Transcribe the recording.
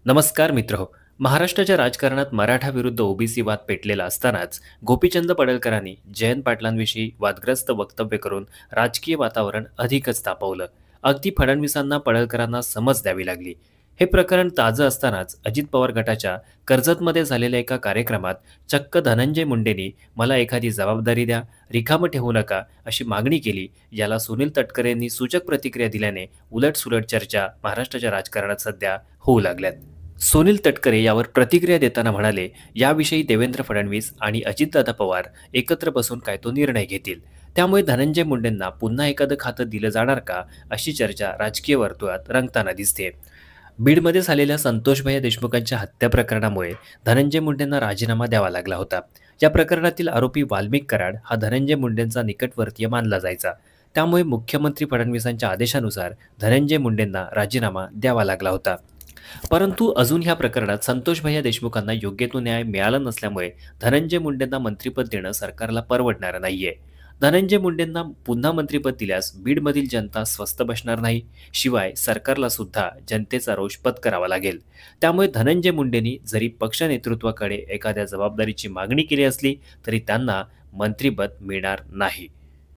नमस्कार मित्रहो. महाराष्ट्राच्या राजकारणात मराठा विरुद्ध ओबीसी वाद पेटलेला असतानाच गोपीचंद पडळकरांनी जयंत पाटलांविषयी वादग्रस्त वक्तव्य करून राजकीय वातावरण अधिकच तापवलं. अगदी फडणवीसांना पडळकरांना समज द्यावी लागली. हे प्रकरण ताजं असतानाच अजित पवार गटाच्या कर्जतमध्ये झालेल्या एका कार्यक्रमात चक्क धनंजय मुंडेंनी मला एखादी जबाबदारी द्या, रिकामं ठेवू नका अशी मागणी केली. याला सुनील तटकरेंनी सूचक प्रतिक्रिया दिल्याने उलटसुलट चर्चा महाराष्ट्राच्या राजकारणात सध्या होऊ लागल्यात. सुनील तटकरे यावर प्रतिक्रिया देताना म्हणाले, याविषयी देवेंद्र फडणवीस आणि अजितदादा पवार एकत्र बसून काय तो निर्णय घेतील. त्यामुळे धनंजय मुंडेंना पुन्हा एखादं खातं दिलं जाणार का, अशी चर्चा राजकीय वर्तुळात रंगताना दिसते. बीडमध्ये झालेल्या संतोषभैया देशमुखांच्या हत्या प्रकरणामुळे धनंजय मुंडेंना राजीनामा द्यावा लागला होता. या प्रकरणातील आरोपी वाल्मिक कराड हा धनंजय मुंडेंचा निकटवर्तीय मानला जायचा. त्यामुळे मुख्यमंत्री फडणवीसांच्या आदेशानुसार धनंजय मुंडेंना राजीनामा द्यावा लागला होता. परंतु अजून ह्या प्रकरणात संतोषभैया देशमुखांना योग्य तो न्याय मिळाला नसल्यामुळे धनंजय मुंडेंना मंत्रिपद देणं सरकारला परवडणारं नाहीये. धनंजय मुंडेंना पुन्हा मंत्रिपद दिल्यास बीडमधील जनता स्वस्थ बसणार नाही. शिवाय सरकारला सुद्धा जनतेचा रोष पत्करावा लागेल. त्यामुळे धनंजय मुंडेंनी जरी पक्ष नेतृत्वाकडे एखाद्या जबाबदारीची मागणी केली असली तरी त्यांना मंत्रिपद मिळणार नाही.